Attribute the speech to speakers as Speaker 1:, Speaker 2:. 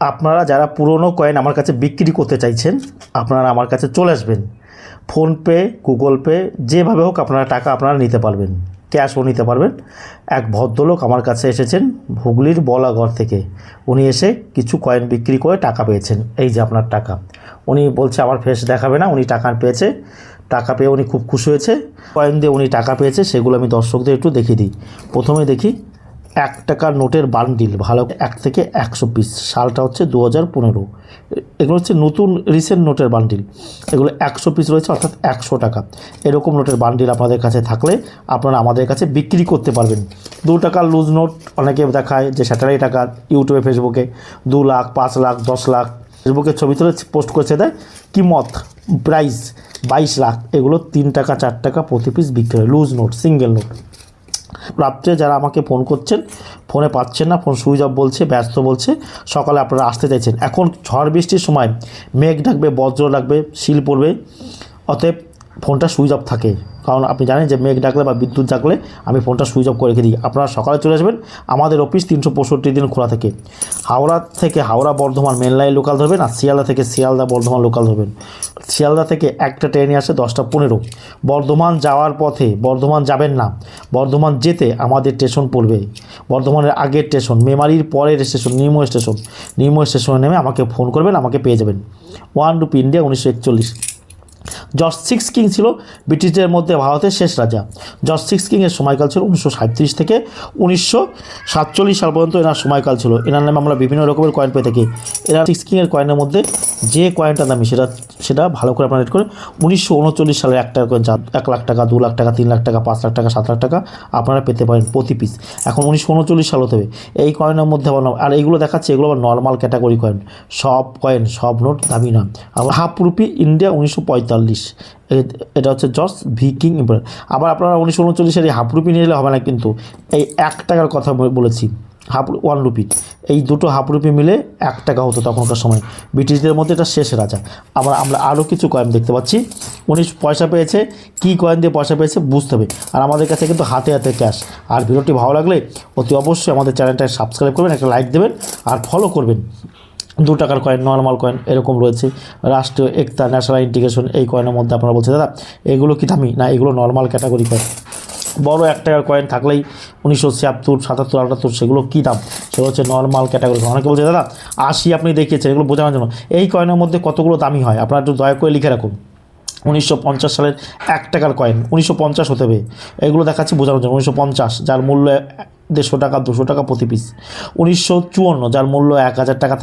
Speaker 1: আপনারা যারা পুরনো কয়েন আমার কাছে বিক্রি করতে চাইছেন, আপনারা আমার কাছে চলে আসবেন। ফোনপে, গুগল পে, যেভাবে হোক আপনারা টাকা আপনারা নিতে পারবেন, ক্যাশও নিতে পারবেন। এক ভদ্রলোক আমার কাছে এসেছেন হুগলির বলাগড় থেকে। উনি এসে কিছু কয়েন বিক্রি করে টাকা পেয়েছেন। এই যে আপনার টাকা। উনি বলছে আমার ফেস দেখাবে না, উনি টাকা পেয়েছে। টাকা পেয়ে উনি খুব খুশি হয়েছে। কয়েন দিয়ে উনি টাকা পেয়েছে, সেগুলো আমি দর্শকদের একটু দেখিয়ে দিই। প্রথমে দেখি 1 টাকার নোটের বান্ডিল, ভালো 1 থেকে 100 পিস। সালটা হচ্ছে 2015। এগুলো হচ্ছে নতুন রিসেন্ট নোটের বান্ডিল। এগুলো 100 পিস রয়েছে, অর্থাৎ 100 টাকা। এরকম নোটের বান্ডিল আপনাদের কাছে থাকলে আপনারা আমাদের কাছে বিক্রি করতে পারবেন। 2 টাকার লুজ নোট অনেকে দেখায় যে স্যাটেলাইট টাকা, ইউটিউবে, ফেসবুকে 2 লাখ, 5 লাখ, 10 লাখ ফেসবুকে ছবি তুলে পোস্ট করছে দেয়। কিমত প্রাইস 22 লাখ। এগুলো 3 টাকা 4 টাকা প্রতি পিস বিক্রি হয়, লুজ নোট, সিঙ্গেল নোট। রাত্রে যারা আমাকে ফোন করছেন, ফোনে পাচ্ছেন না, ফোন সুইচ অফ বলছে, ব্যস্ত বলছে, সকালে আপনারা আসতে চাইছেন, এখন ঝড় বৃষ্টির সময় মেঘ ডাকবে, বজ্র ডাকবে, শিল পড়বে, অতএব ফোনটা সুইচ অফ থাকে। কারণ আপনি জানেন যে মেঘ ডাকলে বা বিদ্যুৎ ডাকলে আমি ফোনটা সুইচ অফ করে রেখে দিই। আপনারা সকালে চলে আসবেন। আমাদের অফিস 365 দিন খোলা থাকে। হাওড়া থেকে Howrah Bardhaman main line local ধরবেন, আর শিয়ালদা থেকে শিয়ালদা বর্ধমান লোকাল ধরবেন। শিয়ালদা থেকে একটা ট্রেনে আসে 10:15। বর্ধমান যাওয়ার পথে, বর্ধমান যাবেন না, বর্ধমান যেতে আমাদের স্টেশন পড়বে। বর্ধমানের আগের স্টেশন, মেমারির পরের স্টেশন নিমো স্টেশন। নিমো স্টেশনে নেমে আমাকে ফোন করবেন, আমাকে পেয়ে যাবেন। 1 রুপি ইন্ডিয়া, 1941। জর্জ 6 কিং ছিল ব্রিটিশদের মধ্যে ভারতের শেষ রাজা। জর্জ 6 কিংয়ের সময়কাল ছিল 1937 থেকে 1947 সাল পর্যন্ত এনার সময়কাল ছিল। এনার নামে আমরা বিভিন্ন রকমের কয়েন পেয়ে থাকি। এনার 6 কিংয়ের কয়েনের মধ্যে যে কয়েনটা দামি সেটা ভালো করে আপনারা রেট করে 1939 সালের 1 টাকার কয়েন 1 লাখ টাকা, 2 লাখ টাকা, 3 লাখ টাকা, 5 লাখ টাকা, 7 লাখ টাকা আপনারা পেতে পারেন প্রতি পিস। এখন 1939 সাল হতে হবে। এই কয়েনের মধ্যে আবার, আর এইগুলো দেখাচ্ছে এগুলো আবার নর্মাল ক্যাটাগরি কয়েন। সব কয়েন, সব নোট দামি না। আবার 1/2 রুপি ইন্ডিয়া, 1945। এটা হচ্ছে জর্জ ভি কিং এম্পায়ার। আবার আপনারা 1939-এর এই 1/2 রুপি নিয়ে এলে হবে না, কিন্তু এই 1 টাকার কথা বলেছি। 1 রুপি, এই দুটো 1/2 রুপি মিলে 1 টাকা হতো তখনকার সময়। ব্রিটিশদের মধ্যে এটা শেষ রাজা। আবার আমরা আরও কিছু কয়েন দেখতে পাচ্ছি। 19 পয়সা পেয়েছে, কী কয়েন দিয়ে পয়সা পেয়েছে বুঝতে হবে। আর আমাদের কাছে কিন্তু হাতে হাতে ক্যাশ। আর ভিডিওটি ভালো লাগলে অতি অবশ্যই আমাদের চ্যানেলটা সাবস্ক্রাইব করবেন, একটা লাইক দেবেন আর ফলো করবেন। 2 টাকার কয়েন, নর্মাল কয়েন এরকম রয়েছে। রাষ্ট্রীয় একতা, ন্যাশনাল ইন্টিগ্রেশন, এই কয়েনের মধ্যে আপনারা বলছেন দাদা এগুলো কি দামি? না, এগুলো নর্মাল ক্যাটাগরি কয়েন। বড় 1 টাকার কয়েন থাকলেই 1976, 77, 78, সেগুলো কী দাম? সেগুলো হচ্ছে নর্মাল ক্যাটাগরি। অনেকে বলছে দাদা 80 আপনি দেখিয়েছেন, এগুলো বোঝানোর জন্য। এই কয়েনের মধ্যে কতগুলো দামি হয় আপনারা একটু দয়া করে লিখে রাখুন। 1950 সালের 1 টাকার কয়েন, 1950 হতে হবে। এগুলো দেখাচ্ছি বোঝানোর জন্য। 1950, যার মূল্য 150 টাকা, 200 টাকা প্রতি পিস। 1954, যার মূল্য 1000 টাকা থেকে